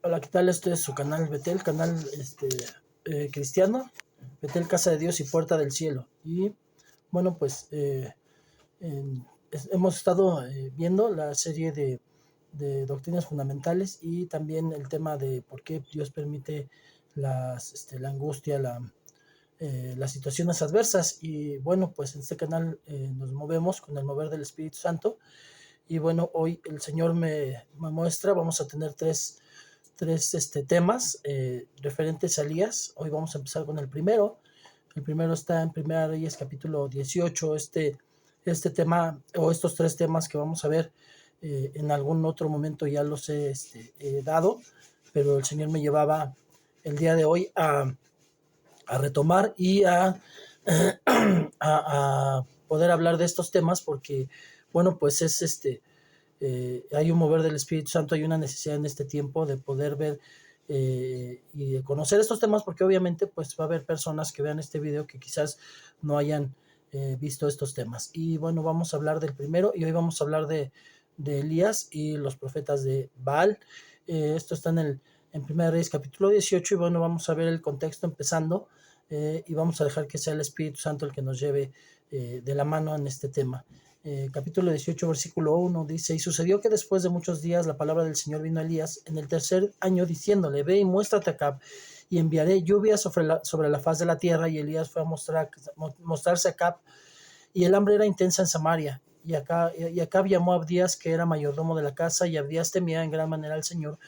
Hola, ¿qué tal? Este es su canal Betel, canal cristiano, Betel Casa de Dios y Puerta del Cielo. Y bueno, pues hemos estado viendo la serie de doctrinas fundamentales y también el tema de por qué Dios permite la angustia, las situaciones adversas. Y bueno, pues en este canal nos movemos con el mover del Espíritu Santo. Y bueno, hoy el Señor me muestra, vamos a tener tres temas referentes a Elías. Hoy vamos a empezar con el primero. El primero está en Primera Reyes capítulo 18. Este tema o estos tres temas que vamos a ver en algún otro momento ya los he dado, pero el Señor me llevaba el día de hoy a retomar y a poder hablar de estos temas porque, bueno, pues hay un mover del Espíritu Santo, hay una necesidad en este tiempo de poder ver y de conocer estos temas, porque obviamente pues va a haber personas que vean este video que quizás no hayan visto estos temas. Y bueno, vamos a hablar del primero y hoy vamos a hablar de Elías y los profetas de Baal. Esto está en 1 Reyes capítulo 18 y bueno, vamos a ver el contexto empezando y vamos a dejar que sea el Espíritu Santo el que nos lleve de la mano en este tema. Capítulo 18, versículo 1 dice: y sucedió que después de muchos días la palabra del Señor vino a Elías en el tercer año diciéndole: ve y muéstrate a Acab y enviaré lluvia sobre la faz de la tierra. Y Elías fue a mostrarse a Acab, y el hambre era intensa en Samaria. Y Acab llamó a Abdías, que era mayordomo de la casa, y Abdías temía en gran manera al Señor.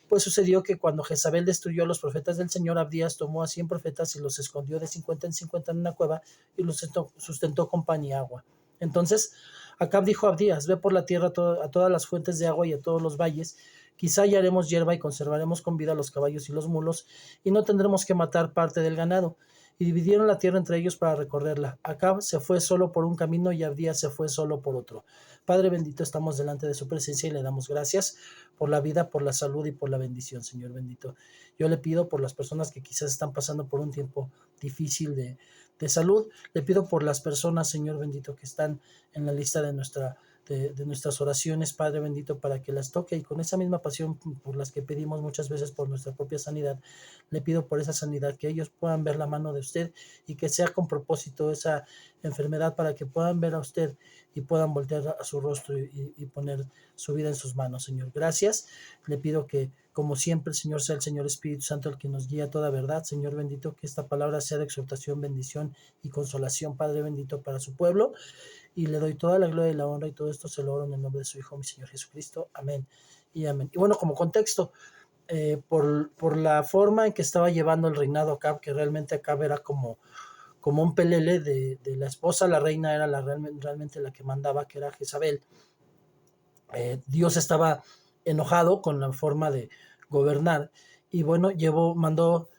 Pues sucedió que cuando Jezabel destruyó a los profetas del Señor, Abdías tomó a 100 profetas y los escondió de 50 en 50 en una cueva y los sustentó con pan y agua. Entonces Acab dijo a Abdías: ve por la tierra a todas las fuentes de agua y a todos los valles, quizá hallaremos hierba y conservaremos con vida los caballos y los mulos, y no tendremos que matar parte del ganado. Y dividieron la tierra entre ellos para recorrerla. Acab se fue solo por un camino y Abdías se fue solo por otro. Padre bendito, estamos delante de su presencia y le damos gracias por la vida, por la salud y por la bendición, Señor bendito. Yo le pido por las personas que quizás están pasando por un tiempo difícil de salud. Le pido por las personas, Señor bendito, que están en la lista de nuestras oraciones, Padre bendito, para que las toque, y con esa misma pasión por las que pedimos muchas veces por nuestra propia sanidad, le pido por esa sanidad, que ellos puedan ver la mano de usted y que sea con propósito esa enfermedad, para que puedan ver a usted y puedan voltear a su rostro y poner su vida en sus manos, Señor. Gracias. Le pido que, como siempre, el Señor sea el Señor Espíritu Santo el que nos guía a toda verdad. Señor bendito, que esta palabra sea de exhortación, bendición y consolación, Padre bendito, para su pueblo. Y le doy toda la gloria y la honra, y todo esto se lo oro en el nombre de su Hijo, mi Señor Jesucristo. Amén y amén. Y bueno, como contexto, por la forma en que estaba llevando el reinado Acab, que realmente Acab era como un pelele de la esposa, la reina era realmente la que mandaba, que era Jezabel. Dios estaba enojado con la forma de gobernar, y bueno, mandó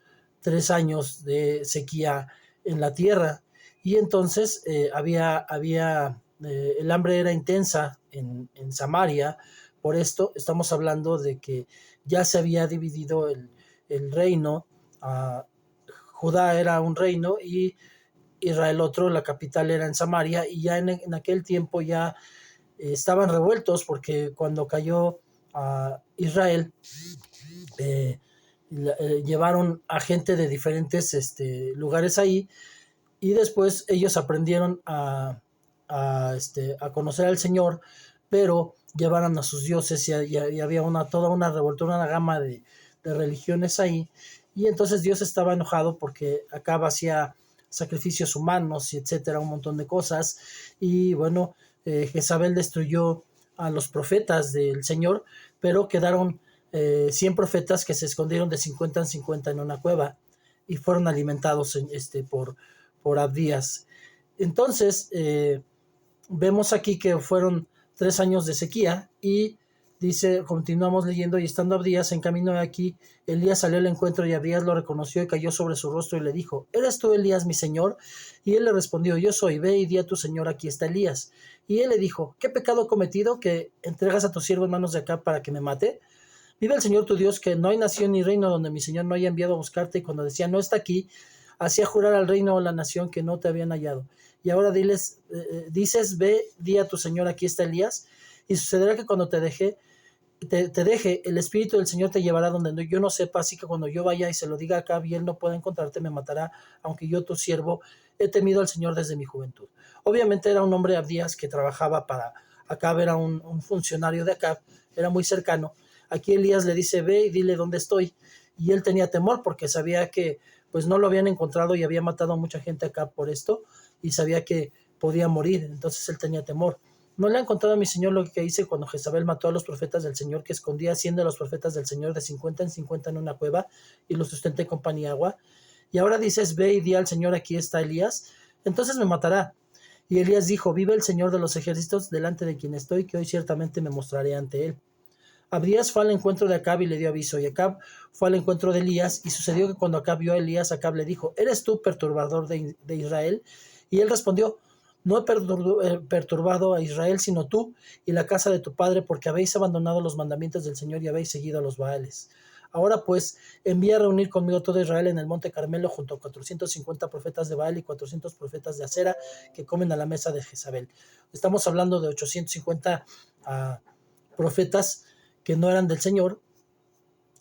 3 años de sequía en la tierra, y entonces el hambre era intensa en Samaria. Por esto estamos hablando de que ya se había dividido el reino. Judá era un reino y Israel otro, la capital era en Samaria, y ya en aquel tiempo ya estaban revueltos, porque cuando cayó a Israel, llevaron a gente de diferentes lugares ahí, y después ellos aprendieron a conocer al Señor, pero llevaron a sus dioses, y había toda una revoltura, una gama de religiones ahí, y entonces Dios estaba enojado porque acá hacía sacrificios humanos y etcétera, un montón de cosas. Y bueno, Jezabel destruyó a los profetas del Señor, pero quedaron 100 profetas que se escondieron de 50 en 50 en una cueva y fueron alimentados por Abdías. Entonces, vemos aquí que fueron 3 años de sequía, y dice, continuamos leyendo: y estando Abdías en camino de aquí, Elías salió al encuentro, y Abdías lo reconoció y cayó sobre su rostro y le dijo: ¿eres tú Elías, mi señor? Y él le respondió: yo soy. Ve y di a tu señor, aquí está Elías. Y él le dijo: ¿qué pecado he cometido que entregas a tu siervo en manos de Acab para que me mate? Vive el Señor tu Dios, que no hay nación ni reino donde mi señor no haya enviado a buscarte. Y cuando decía: no está aquí, hacía jurar al reino o la nación que no te habían hallado. Y ahora dices: ve, di a tu señor, aquí está Elías. Y sucederá que cuando te deje, te deje, el Espíritu del Señor te llevará donde yo no sepa, así que cuando yo vaya y se lo diga a Acab y él no pueda encontrarte, me matará, aunque yo, tu siervo, he temido al Señor desde mi juventud. Obviamente era un hombre Abdías que trabajaba para Acab, era un funcionario de Acab, era muy cercano. Aquí Elías le dice, ve y dile dónde estoy, y él tenía temor porque sabía que pues no lo habían encontrado y había matado a mucha gente acá por esto, y sabía que podía morir, entonces él tenía temor. ¿No le han contado a mi señor lo que hice cuando Jezabel mató a los profetas del Señor, que escondía a 100 de los profetas del Señor de 50 en 50 en una cueva y los sustenté con pan y agua? Y ahora dices, ve y di al Señor, aquí está Elías, entonces me matará. Y Elías dijo, vive el Señor de los ejércitos delante de quien estoy, que hoy ciertamente me mostraré ante él. Abdías fue al encuentro de Acab y le dio aviso, y Acab fue al encuentro de Elías, y sucedió que cuando Acab vio a Elías, Acab le dijo, ¿eres tú perturbador de Israel? Y él respondió, no he perturbado a Israel, sino tú y la casa de tu padre, porque habéis abandonado los mandamientos del Señor y habéis seguido a los Baales. Ahora pues, envía a reunir conmigo todo Israel en el monte Carmelo, junto a 450 profetas de Baal y 400 profetas de Acera, que comen a la mesa de Jezabel. Estamos hablando de 850 profetas que no eran del Señor,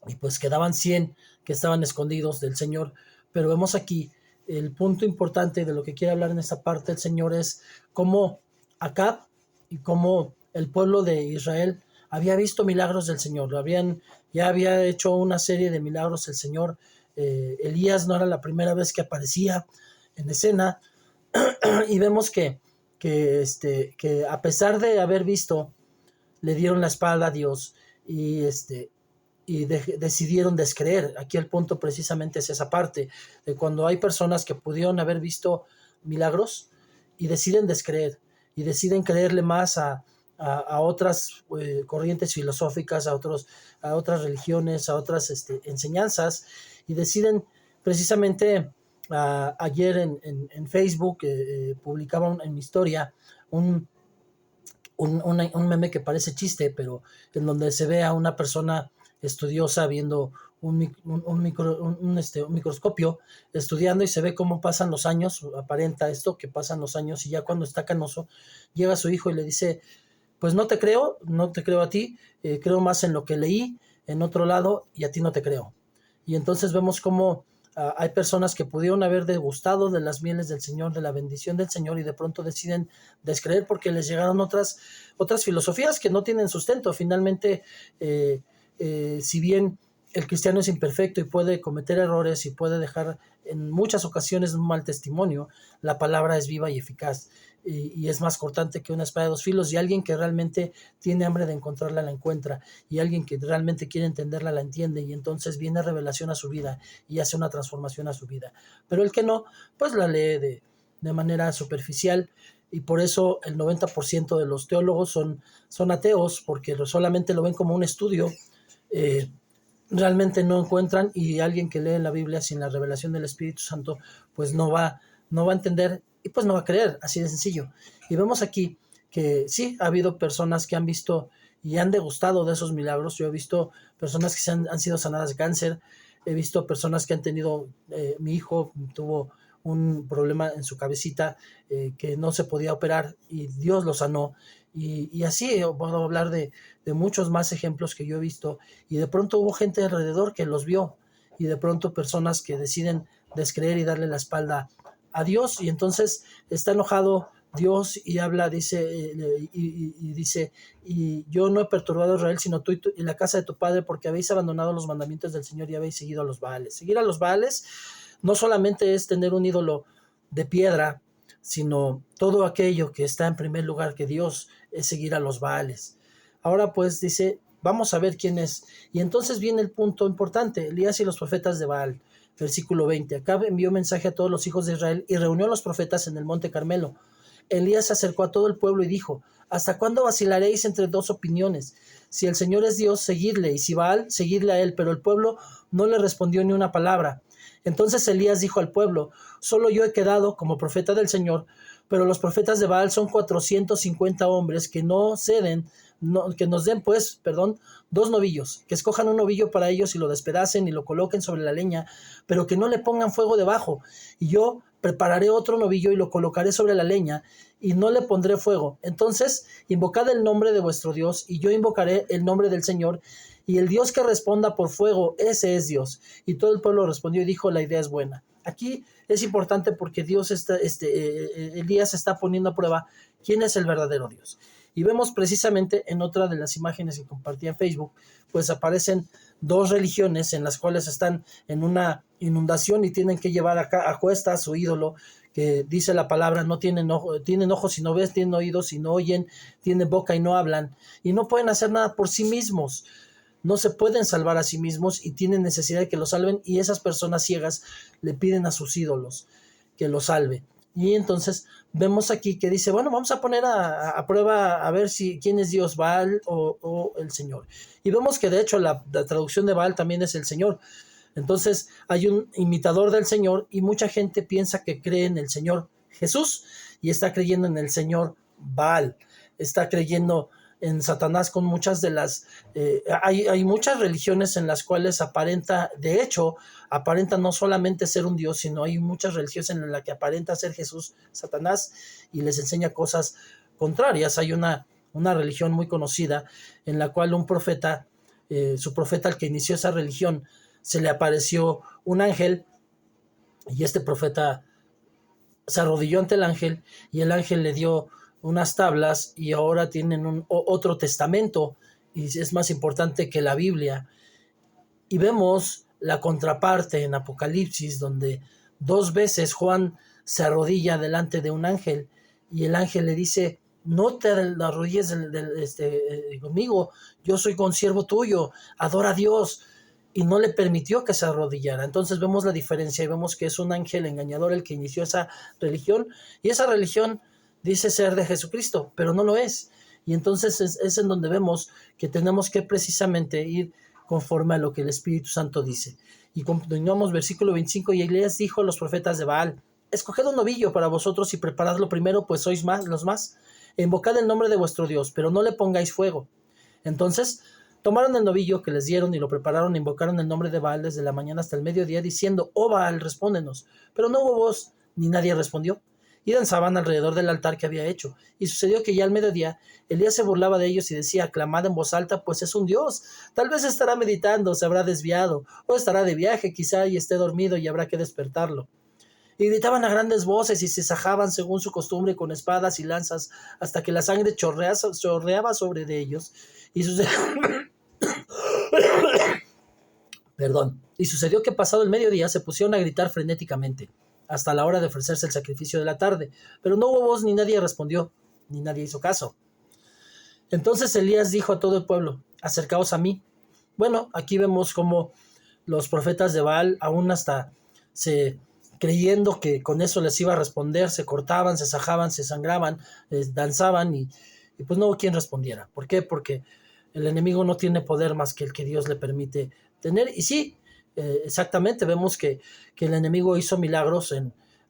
y pues quedaban 100 que estaban escondidos del Señor. Pero vemos aquí el punto importante de lo que quiere hablar en esta parte el Señor es cómo Acab y cómo el pueblo de Israel había visto milagros del Señor. Ya había hecho una serie de milagros el Señor. Elías no era la primera vez que aparecía en escena, y vemos que a pesar de haber visto, le dieron la espalda a Dios, y decidieron descreer. Aquí el punto precisamente es esa parte, de cuando hay personas que pudieron haber visto milagros y deciden descreer, y deciden creerle más a otras corrientes filosóficas, a otras religiones, a otras enseñanzas, y deciden precisamente, ayer en Facebook publicaban en mi historia un meme que parece chiste, pero en donde se ve a una persona estudiosa viendo un microscopio, estudiando, y se ve cómo pasan los años, aparenta esto, que pasan los años, y ya cuando está canoso, llega su hijo y le dice, pues no te creo a ti, creo más en lo que leí en otro lado, y a ti no te creo. Y entonces vemos cómo hay personas que pudieron haber degustado de las mieles del Señor, de la bendición del Señor, y de pronto deciden descreer porque les llegaron otras filosofías que no tienen sustento. Finalmente, si bien el cristiano es imperfecto y puede cometer errores y puede dejar en muchas ocasiones un mal testimonio, la palabra es viva y eficaz, y es más cortante que una espada de dos filos, y alguien que realmente tiene hambre de encontrarla la encuentra, y alguien que realmente quiere entenderla la entiende, y entonces viene revelación a su vida y hace una transformación a su vida. Pero el que no, pues la lee de manera superficial, y por eso el 90% de los teólogos son ateos, porque solamente lo ven como un estudio. Realmente no encuentran, y alguien que lee la Biblia sin la revelación del Espíritu Santo pues no va a entender, y pues no va a creer, así de sencillo. Y vemos aquí que sí, ha habido personas que han visto y han degustado de esos milagros. Yo he visto personas que han sido sanadas de cáncer, he visto personas que han tenido, mi hijo tuvo un problema en su cabecita, que no se podía operar, y Dios lo sanó. Y así puedo hablar de muchos más ejemplos que yo he visto, y de pronto hubo gente alrededor que los vio, y de pronto personas que deciden descreer y darle la espalda a Dios, y entonces está enojado Dios y habla, dice, dice, y yo no he perturbado a Israel, sino tú y la casa de tu padre, porque habéis abandonado los mandamientos del Señor y habéis seguido a los Baales. Seguir a los Baales no solamente es tener un ídolo de piedra, sino todo aquello que está en primer lugar que Dios, es seguir a los Baales. Ahora pues dice, vamos a ver quién es. Y entonces viene el punto importante, Elías y los profetas de Baal. Versículo 20, Acab envió mensaje a todos los hijos de Israel y reunió a los profetas en el monte Carmelo. Elías se acercó a todo el pueblo y dijo, ¿hasta cuándo vacilaréis entre dos opiniones? Si el Señor es Dios, seguidle, y si Baal, seguidle a él. Pero el pueblo no le respondió ni una palabra. Entonces Elías dijo al pueblo: solo yo he quedado como profeta del Señor, pero los profetas de Baal son 450 hombres que no ceden, que nos den dos novillos, que escojan un novillo para ellos y lo despedacen y lo coloquen sobre la leña, pero que no le pongan fuego debajo. Y yo prepararé otro novillo y lo colocaré sobre la leña y no le pondré fuego. Entonces invocad el nombre de vuestro Dios y yo invocaré el nombre del Señor, y el Dios que responda por fuego, ese es Dios. Y todo el pueblo respondió y dijo: la idea es buena. Aquí es importante porque Elías está poniendo a prueba quién es el verdadero Dios. Y vemos precisamente en otra de las imágenes que compartí en Facebook, pues aparecen dos religiones en las cuales están en una inundación y tienen que llevar a cuestas su ídolo, que dice la palabra: no tienen ojos y no ven, tienen oídos y no oyen, tienen boca y no hablan, y no pueden hacer nada por sí mismos. No se pueden salvar a sí mismos y tienen necesidad de que los salven, y esas personas ciegas le piden a sus ídolos que los salve. Y entonces vemos aquí que dice: bueno, vamos a poner a prueba a ver quién es Dios, Baal o el Señor. Y vemos que de hecho la traducción de Baal también es el Señor. Entonces hay un imitador del Señor y mucha gente piensa que cree en el Señor Jesús y está creyendo en el Señor Baal, está creyendo en Satanás con muchas de las... hay muchas religiones en las cuales aparenta no solamente ser un Dios, sino hay muchas religiones en las que aparenta ser Jesús, Satanás, y les enseña cosas contrarias. Hay una religión muy conocida en la cual un profeta, su profeta, al que inició esa religión, se le apareció un ángel y este profeta se arrodilló ante el ángel y el ángel le dio unas tablas y ahora tienen otro testamento y es más importante que la Biblia. Y vemos la contraparte en Apocalipsis, donde 2 veces Juan se arrodilla delante de un ángel y el ángel le dice: no te arrodilles conmigo, yo soy consiervo tuyo, adora a Dios. Y no le permitió que se arrodillara. Entonces vemos la diferencia y vemos que es un ángel engañador el que inició esa religión, y esa religión dice ser de Jesucristo, pero no lo es. Y entonces es en donde vemos que tenemos que precisamente ir conforme a lo que el Espíritu Santo dice. Y continuamos versículo 25, y Elías dijo a los profetas de Baal: escoged un novillo para vosotros y preparadlo primero, pues sois los más. E invocad el nombre de vuestro Dios, pero no le pongáis fuego. Entonces tomaron el novillo que les dieron y lo prepararon e invocaron el nombre de Baal desde la mañana hasta el mediodía, diciendo: oh Baal, respóndenos. Pero no hubo voz, ni nadie respondió. Y danzaban alrededor del altar que había hecho. Y sucedió que ya al mediodía Elías se burlaba de ellos y decía: aclamad en voz alta, pues es un Dios. Tal vez estará meditando, se habrá desviado, o estará de viaje quizá y esté dormido y habrá que despertarlo. Y gritaban a grandes voces y se sajaban según su costumbre con espadas y lanzas, hasta que la sangre chorreaba sobre de ellos. Y sucedió... Y sucedió que pasado el mediodía se pusieron a gritar frenéticamente, hasta la hora de ofrecerse el sacrificio de la tarde. Pero no hubo voz, ni nadie respondió, ni nadie hizo caso. Entonces Elías dijo a todo el pueblo: acercaos a mí. Bueno, aquí vemos como los profetas de Baal, aún hasta creyendo que con eso les iba a responder, se cortaban, se sajaban, se sangraban, danzaban y pues no hubo quien respondiera. ¿Por qué? Porque el enemigo no tiene poder más que el que Dios le permite tener. Y sí, exactamente, vemos que el enemigo hizo milagros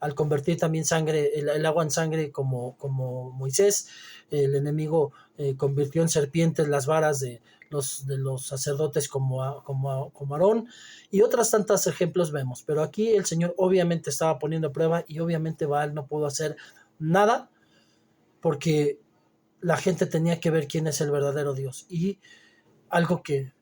al convertir también el agua en sangre como Moisés. El enemigo convirtió en serpientes las varas de los sacerdotes como Aarón, y otras tantos ejemplos vemos. Pero aquí el Señor obviamente estaba poniendo a prueba, y obviamente Baal no pudo hacer nada porque la gente tenía que ver quién es el verdadero Dios. Y algo que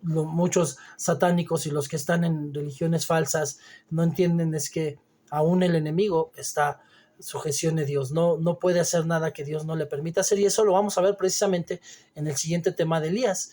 muchos satánicos y los que están en religiones falsas no entienden es que aún el enemigo está sujeción de Dios, no puede hacer nada que Dios no le permita hacer, y eso lo vamos a ver precisamente en el siguiente tema de Elías.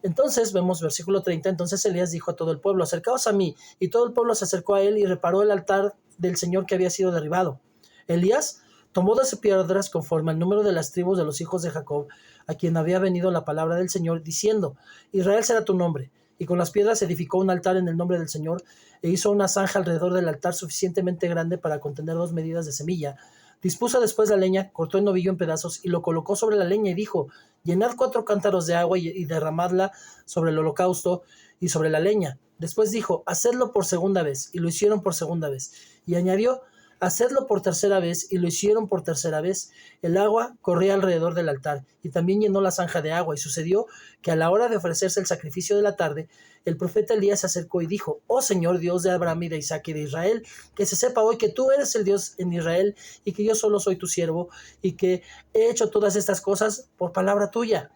Entonces vemos versículo 30, entonces Elías dijo a todo el pueblo: acercaos a mí, y todo el pueblo se acercó a él y reparó el altar del Señor que había sido derribado. Elías tomó 12 piedras conforme al número de las tribus de los hijos de Jacob, a quien había venido la palabra del Señor, diciendo: Israel será tu nombre. Y con las piedras edificó un altar en el nombre del Señor, e hizo una zanja alrededor del altar suficientemente grande para contener 2 medidas de semilla. Dispuso después la leña, cortó el novillo en pedazos y lo colocó sobre la leña y dijo: llenad 4 cántaros de agua y derramadla sobre el holocausto y sobre la leña. Después dijo, hacedlo por segunda vez, y lo hicieron por segunda vez. Y añadió, hacedlo por tercera vez, y lo hicieron por tercera vez. El agua corría alrededor del altar, y también llenó la zanja de agua. Y sucedió que a la hora de ofrecerse el sacrificio de la tarde, el profeta Elías se acercó y dijo, oh Señor, Dios de Abraham y de Isaac y de Israel, que se sepa hoy que tú eres el Dios en Israel, y que yo solo soy tu siervo, y que he hecho todas estas cosas por palabra tuya.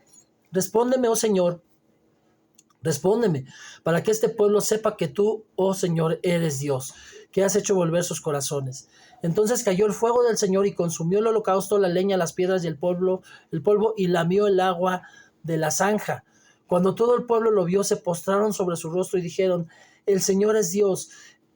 Respóndeme, oh Señor, respóndeme, para que este pueblo sepa que tú, oh Señor, eres Dios, que has hecho volver sus corazones. Entonces cayó el fuego del Señor y consumió el holocausto, la leña, las piedras y el polvo, y lamió el agua de la zanja. Cuando todo el pueblo lo vio, se postraron sobre su rostro y dijeron, el Señor es Dios,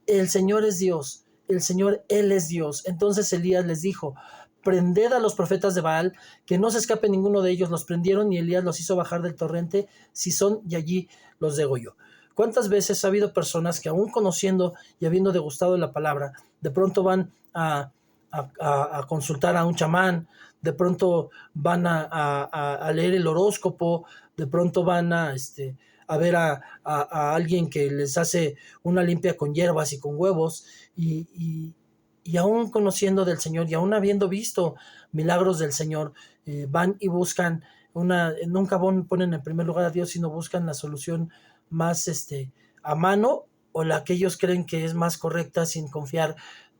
el Señor es Dios, el Señor, Él es Dios. Entonces Elías les dijo, prended a los profetas de Baal, que no se escape ninguno de ellos. Los prendieron y Elías los hizo bajar del torrente Cisón y allí los degolló. ¿Cuántas veces ha habido personas que aún conociendo y habiendo degustado la palabra, de pronto van a consultar a un chamán, de pronto van a leer el horóscopo, de pronto van a ver a alguien que les hace una limpia con hierbas y con huevos, y aún conociendo del Señor y aún habiendo visto milagros del Señor, van y buscan nunca ponen en primer lugar a Dios, sino buscan la solución más a mano, o la que ellos creen que es más correcta, sin confiar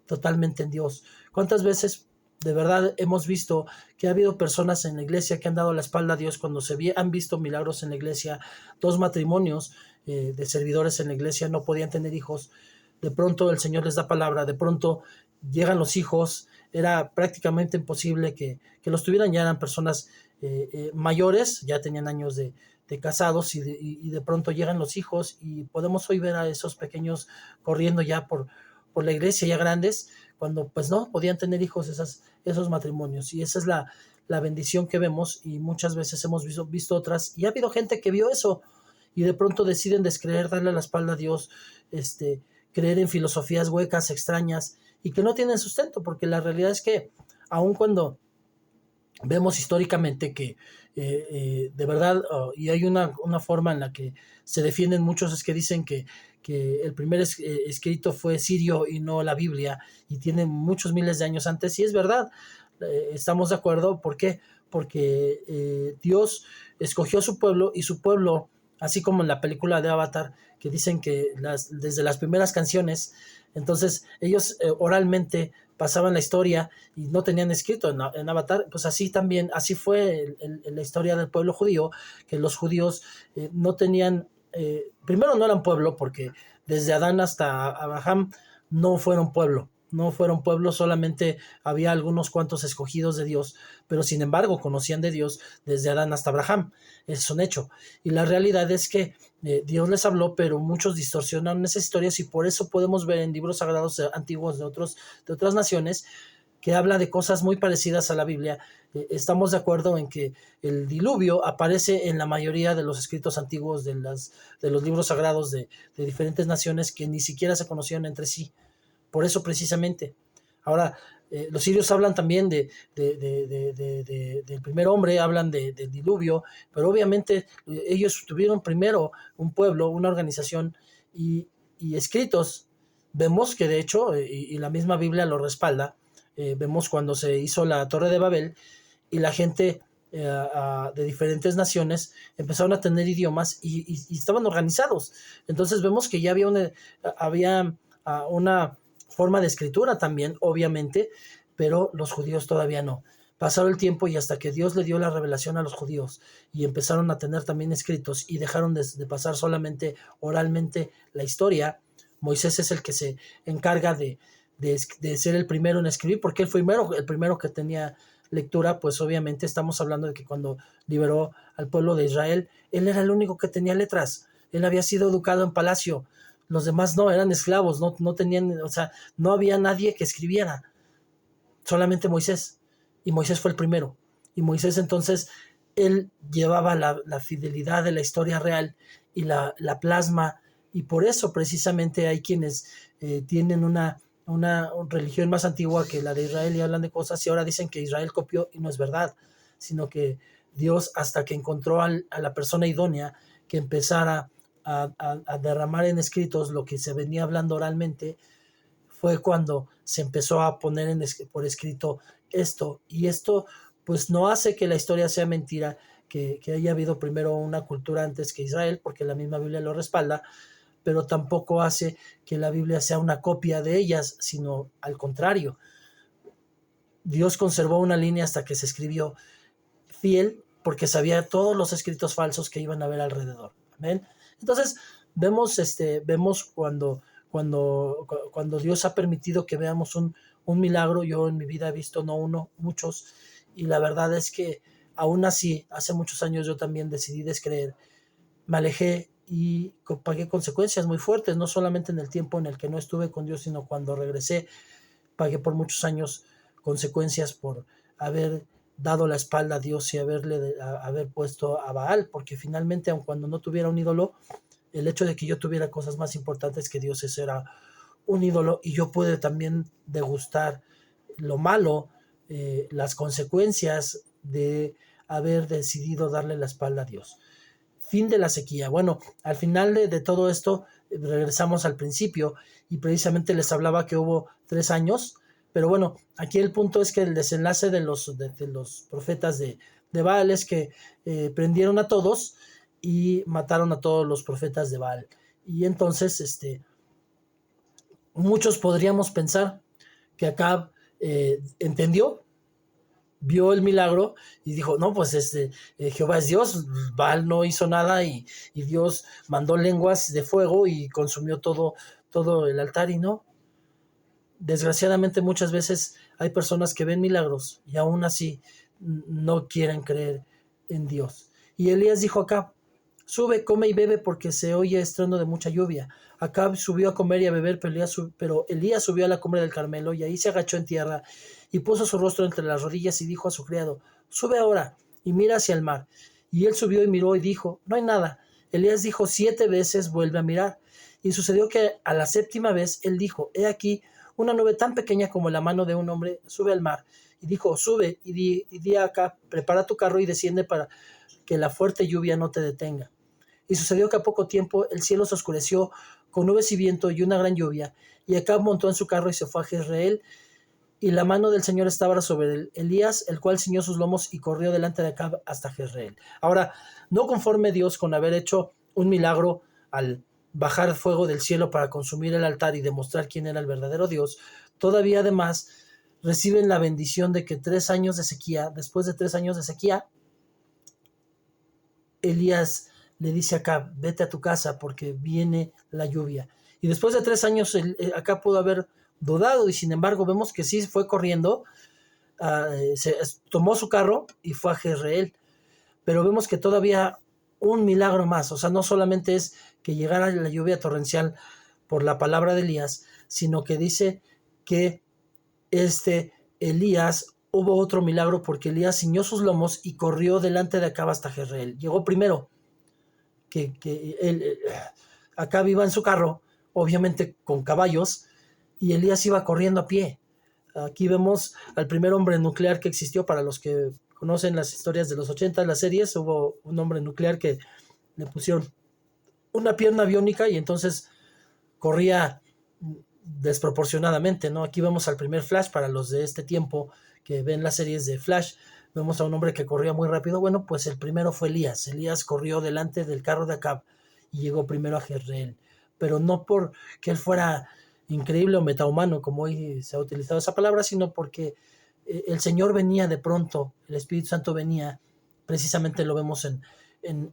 totalmente en Dios. ¿Cuántas veces de verdad hemos visto que ha habido personas en la iglesia que han dado la espalda a Dios cuando han visto milagros en la iglesia? 2 matrimonios de servidores en la iglesia no podían tener hijos, de pronto el Señor les da palabra, de pronto llegan los hijos, era prácticamente imposible que los tuvieran, ya eran personas mayores, ya tenían años de casados, y de pronto llegan los hijos y podemos hoy ver a esos pequeños corriendo ya por la iglesia, ya grandes, cuando pues no podían tener hijos esos matrimonios. Y esa es la bendición que vemos, y muchas veces hemos visto otras, y ha habido gente que vio eso y de pronto deciden descreer, darle la espalda a Dios, creer en filosofías huecas, extrañas, y que no tienen sustento, porque la realidad es que aun cuando vemos históricamente que de verdad, y hay una forma en la que se defienden muchos, es que dicen que el primer escrito fue sirio y no la Biblia, y tiene muchos miles de años antes, y es verdad, estamos de acuerdo. ¿Por qué? Porque Dios escogió a su pueblo, y su pueblo, así como en la película de Avatar, que dicen que desde las primeras canciones, entonces ellos oralmente pasaban la historia y no tenían escrito en Avatar, pues así también, así fue la historia del pueblo judío, que los judíos no tenían, primero no eran pueblo, porque desde Adán hasta Abraham no fueron pueblo, solamente había algunos cuantos escogidos de Dios, pero sin embargo conocían de Dios desde Adán hasta Abraham, es un hecho. Y la realidad es que Dios les habló, pero muchos distorsionaron esas historias, y por eso podemos ver en libros sagrados antiguos de otras naciones que habla de cosas muy parecidas a la Biblia. Estamos de acuerdo en que el diluvio aparece en la mayoría de los escritos antiguos de los libros sagrados de diferentes naciones que ni siquiera se conocían entre sí. Por eso precisamente. Ahora, los sirios hablan también del primer hombre, hablan del diluvio, pero obviamente ellos tuvieron primero un pueblo, una organización, y escritos. Vemos que de hecho, y la misma Biblia lo respalda, vemos cuando se hizo la Torre de Babel, y la gente de diferentes naciones empezaron a tener idiomas y estaban organizados. Entonces vemos que ya había una forma de escritura también, obviamente, pero los judíos todavía no. Pasaron el tiempo, y hasta que Dios le dio la revelación a los judíos y empezaron a tener también escritos, y dejaron de pasar solamente oralmente la historia, Moisés es el que se encarga de ser el primero en escribir, porque él fue el primero que tenía lectura. Pues obviamente estamos hablando de que cuando liberó al pueblo de Israel, él era el único que tenía letras, él había sido educado en palacio, los demás no, eran esclavos, no tenían, o sea, no había nadie que escribiera, solamente Moisés, y Moisés fue el primero. Y Moisés entonces, él llevaba la fidelidad de la historia real y la plasma, y por eso precisamente hay quienes tienen una religión más antigua que la de Israel, y hablan de cosas, y ahora dicen que Israel copió, y no es verdad, sino que Dios, hasta que encontró a la persona idónea que empezara a derramar en escritos lo que se venía hablando oralmente, fue cuando se empezó a poner por escrito esto. Y esto pues no hace que la historia sea mentira, que haya habido primero una cultura antes que Israel, porque la misma Biblia lo respalda, pero tampoco hace que la Biblia sea una copia de ellas, sino al contrario. Dios conservó una línea hasta que se escribió fiel, porque sabía todos los escritos falsos que iban a haber alrededor. ¿Amén? Entonces, vemos cuando Dios ha permitido que veamos un milagro. Yo en mi vida he visto no uno, muchos, y la verdad es que aún así, hace muchos años yo también decidí descreer, me alejé y pagué consecuencias muy fuertes, no solamente en el tiempo en el que no estuve con Dios, sino cuando regresé, pagué por muchos años consecuencias por haber dado la espalda a Dios y haber puesto a Baal, porque finalmente, aun cuando no tuviera un ídolo, el hecho de que yo tuviera cosas más importantes que Dios, eso era un ídolo, y yo pude también degustar lo malo, las consecuencias de haber decidido darle la espalda a Dios. Fin de la sequía. Bueno, al final de todo esto, regresamos al principio y precisamente les hablaba que hubo 3 años, pero bueno, aquí el punto es que el desenlace de los profetas de Baal es que prendieron a todos y mataron a todos los profetas de Baal. Y entonces, muchos podríamos pensar que Acab entendió, vio el milagro y dijo, no, pues Jehová es Dios, Baal no hizo nada, y Dios mandó lenguas de fuego y consumió todo el altar. Y no, desgraciadamente muchas veces hay personas que ven milagros y aún así no quieren creer en Dios. Y Elías dijo acá, sube, come y bebe porque se oye estruendo de mucha lluvia. Acab subió a comer y a beber, pero Elías subió a la cumbre del Carmelo y ahí se agachó en tierra y puso su rostro entre las rodillas y dijo a su criado, sube ahora y mira hacia el mar. Y él subió y miró y dijo, no hay nada. Elías dijo 7 veces, vuelve a mirar. Y sucedió que a la 7ª vez él dijo, he aquí, una nube tan pequeña como la mano de un hombre sube al mar. Y dijo, sube y di acá, prepara tu carro y desciende para que la fuerte lluvia no te detenga. Y sucedió que a poco tiempo el cielo se oscureció con nubes y viento y una gran lluvia. Y Acab montó en su carro y se fue a Jezreel. Y la mano del Señor estaba sobre Elías, el cual ciñó sus lomos y corrió delante de Acab hasta Jezreel. Ahora, no conforme Dios con haber hecho un milagro al bajar fuego del cielo para consumir el altar y demostrar quién era el verdadero Dios, todavía además reciben la bendición de que 3 años de sequía, después de 3 años de sequía, Elías le dice a Acab, vete a tu casa porque viene la lluvia. Y después de 3 años, Acab pudo haber dudado, y sin embargo vemos que sí fue corriendo, tomó su carro y fue a Jezreel. Pero vemos que todavía un milagro más, o sea, no solamente es que llegara la lluvia torrencial por la palabra de Elías, sino que dice que Elías, hubo otro milagro porque Elías ciñó sus lomos y corrió delante de Acab hasta Jezreel. Llegó primero que él, Acab iba en su carro, obviamente con caballos, y Elías iba corriendo a pie. Aquí vemos al primer hombre nuclear que existió. Para los que conocen las historias de los 80, las series, hubo un hombre nuclear que le pusieron una pierna biónica y entonces corría desproporcionadamente, ¿no? Aquí vemos al primer Flash. Para los de este tiempo que ven las series de Flash, vemos a un hombre que corría muy rápido. Bueno, pues el primero fue Elías. Elías corrió delante del carro de Acab y llegó primero a Jezreel, pero no porque él fuera increíble o metahumano, como hoy se ha utilizado esa palabra, sino porque el Señor venía de pronto, el Espíritu Santo venía. Precisamente lo vemos en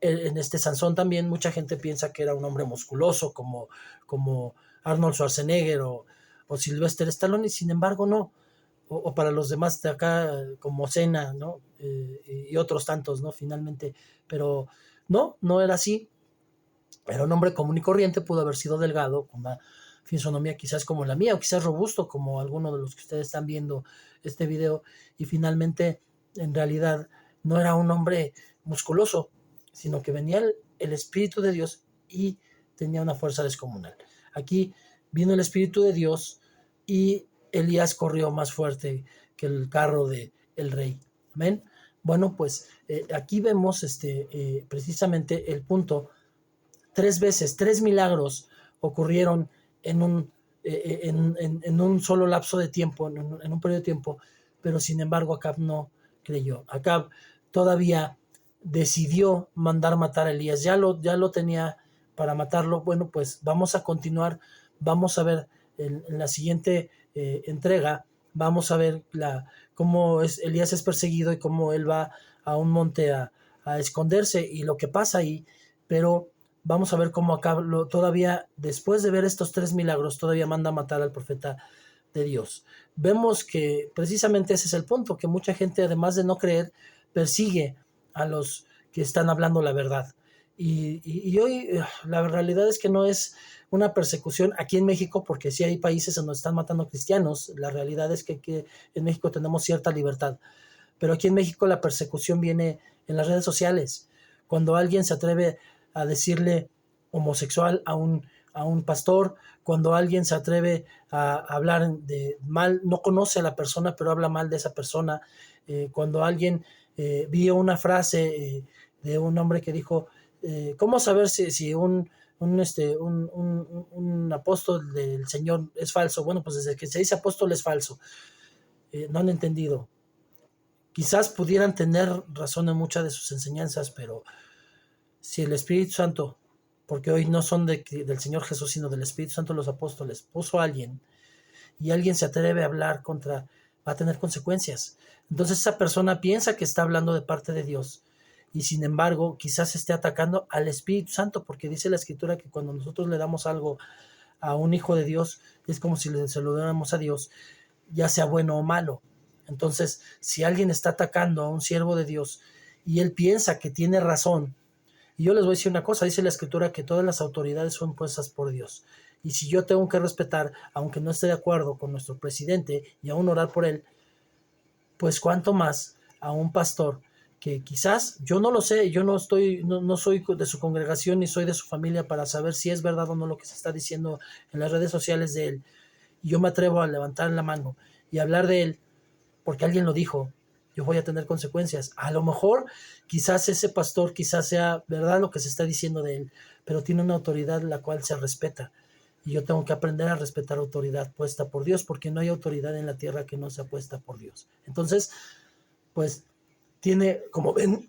este Sansón también. Mucha gente piensa que era un hombre musculoso como Arnold Schwarzenegger o Sylvester Stallone, y sin embargo no. O para los demás de acá, como Cena, ¿no? Y otros tantos, ¿no? Finalmente, pero no era así. Era un hombre común y corriente, pudo haber sido delgado, con una fisonomía quizás como la mía, o quizás robusto, como alguno de los que ustedes están viendo este video, y finalmente, en realidad, no era un hombre musculoso, sino que venía el Espíritu de Dios y tenía una fuerza descomunal. Aquí vino el Espíritu de Dios y Elías corrió más fuerte que el carro del rey. Amén. Bueno, pues aquí vemos precisamente el punto 3 veces, 3 milagros ocurrieron en en un solo lapso de tiempo, en un periodo de tiempo, pero sin embargo Acab no creyó. Acab todavía decidió mandar matar a Elías, ya lo tenía para matarlo. Bueno, pues vamos a continuar, vamos a ver en la siguiente entrega, vamos a ver cómo Elías es perseguido y cómo él va a un monte a esconderse y lo que pasa ahí, pero vamos a ver cómo acá todavía, después de ver estos 3 milagros, todavía manda a matar al profeta de Dios. Vemos que precisamente ese es el punto, que mucha gente, además de no creer, persigue a los que están hablando la verdad. Y hoy la realidad es que no es una persecución aquí en México, porque sí hay países donde están matando cristianos. La realidad es que en México tenemos cierta libertad, pero aquí en México la persecución viene en las redes sociales. Cuando alguien se atreve a decirle homosexual a un pastor, cuando alguien se atreve a hablar de mal, no conoce a la persona, pero habla mal de esa persona, cuando alguien vio una frase de un hombre que dijo, ¿cómo saber si un apóstol del Señor es falso? Bueno, pues desde que se dice apóstol es falso. No han entendido. Quizás pudieran tener razón en muchas de sus enseñanzas, pero si el Espíritu Santo, porque hoy no son del Señor Jesús, sino del Espíritu Santo, los apóstoles, puso a alguien y alguien se atreve a hablar contra, va a tener consecuencias. Entonces esa persona piensa que está hablando de parte de Dios y sin embargo quizás esté atacando al Espíritu Santo, porque dice la Escritura que cuando nosotros le damos algo a un hijo de Dios es como si se lo diéramos a Dios, ya sea bueno o malo. Entonces, si alguien está atacando a un siervo de Dios y él piensa que tiene razón, y yo les voy a decir una cosa, dice la Escritura que todas las autoridades son puestas por Dios. Y si yo tengo que respetar, aunque no esté de acuerdo con nuestro presidente y aún orar por él, pues cuánto más a un pastor que quizás, yo no lo sé, yo no soy de su congregación ni soy de su familia para saber si es verdad o no lo que se está diciendo en las redes sociales de él. Y yo me atrevo a levantar la mano y hablar de él porque alguien lo dijo, yo voy a tener consecuencias. A lo mejor, quizás ese pastor, quizás sea verdad lo que se está diciendo de él, pero tiene una autoridad la cual se respeta. Y yo tengo que aprender a respetar autoridad puesta por Dios, porque no hay autoridad en la tierra que no sea puesta por Dios. Entonces, pues, tiene, como ven,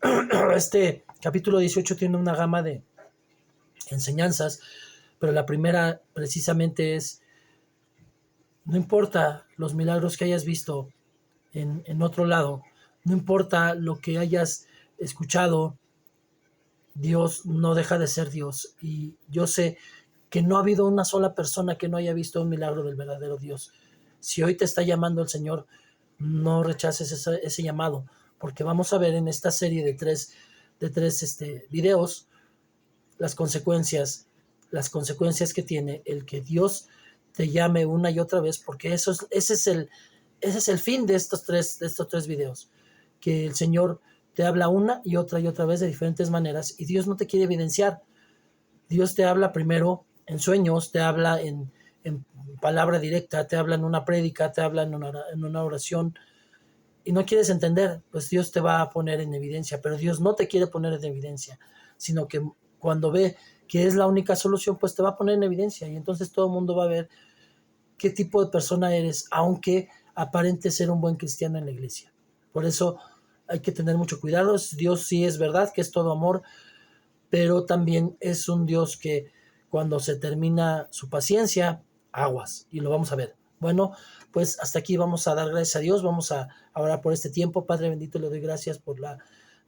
este capítulo 18 tiene una gama de enseñanzas, pero la primera precisamente es, no importa los milagros que hayas visto en otro lado, no importa lo que hayas escuchado, Dios no deja de ser Dios. Y yo sé que no ha habido una sola persona que no haya visto un milagro del verdadero Dios. Si hoy te está llamando el Señor, no rechaces ese llamado, porque vamos a ver en esta serie de tres videos las consecuencias que tiene el que Dios te llame una y otra vez, porque ese es el fin de estos tres videos, que el Señor te habla una y otra vez de diferentes maneras, y Dios no te quiere evidenciar. Dios te habla primero en sueños, te habla en palabra directa, te habla en una prédica, te habla en una oración, y no quieres entender, pues Dios te va a poner en evidencia, pero Dios no te quiere poner en evidencia, sino que cuando ve que es la única solución, pues te va a poner en evidencia, y entonces todo el mundo va a ver qué tipo de persona eres, aunque aparente ser un buen cristiano en la iglesia. Por eso hay que tener mucho cuidado. Dios sí es verdad que es todo amor, pero también es un Dios que cuando se termina su paciencia, aguas, y lo vamos a ver. Bueno, pues hasta aquí vamos a dar gracias a Dios, vamos a orar por este tiempo. Padre bendito, le doy gracias por la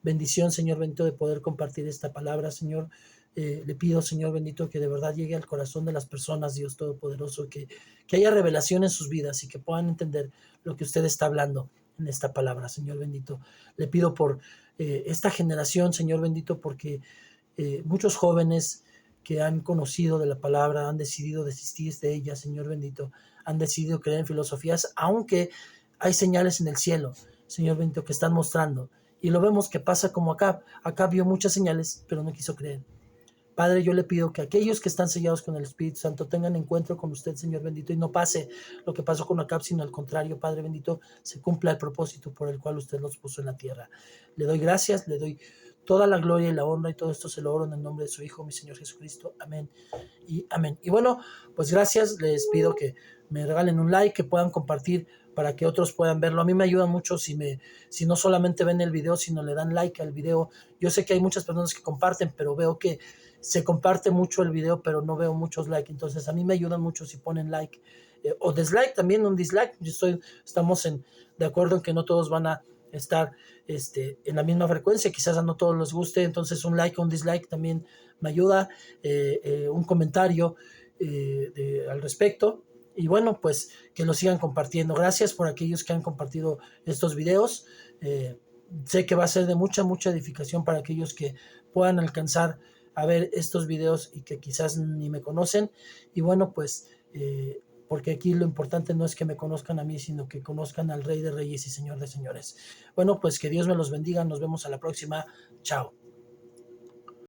bendición, Señor bendito, de poder compartir esta palabra, Señor. Le pido, Señor bendito, que de verdad llegue al corazón de las personas, Dios Todopoderoso, que haya revelación en sus vidas y que puedan entender lo que usted está hablando en esta palabra, Señor bendito. Le pido por esta generación, Señor bendito, porque muchos jóvenes que han conocido de la palabra han decidido desistir de ella, Señor bendito, han decidido creer en filosofías, aunque hay señales en el cielo, Señor bendito, que están mostrando. Y lo vemos que pasa como acá. Acá vio muchas señales, pero no quiso creer. Padre, yo le pido que aquellos que están sellados con el Espíritu Santo tengan encuentro con usted, Señor bendito, y no pase lo que pasó con Acab, sino al contrario, Padre bendito, se cumpla el propósito por el cual usted los puso en la tierra. Le doy gracias, le doy toda la gloria y la honra y todo esto se lo oro en el nombre de su Hijo, mi Señor Jesucristo. Amén y amén. Y bueno, pues gracias, les pido que me regalen un like, que puedan compartir para que otros puedan verlo. A mí me ayuda mucho si no solamente ven el video, sino le dan like al video. Yo sé que hay muchas personas que comparten, pero veo que se comparte mucho el video, pero no veo muchos likes. Entonces a mí me ayudan mucho si ponen like o dislike, también un dislike. Estamos de acuerdo en que no todos van a estar en la misma frecuencia, quizás a no todos les guste, entonces un like o un dislike también me ayuda, un comentario al respecto. Y bueno, pues que lo sigan compartiendo. Gracias por aquellos que han compartido estos videos. Sé que va a ser de mucha edificación para aquellos que puedan alcanzar a ver estos videos y que quizás ni me conocen. Y bueno, pues porque aquí lo importante no es que me conozcan a mí, sino que conozcan al Rey de Reyes y Señor de Señores. Bueno, pues que Dios me los bendiga. Nos vemos a la próxima. Chao.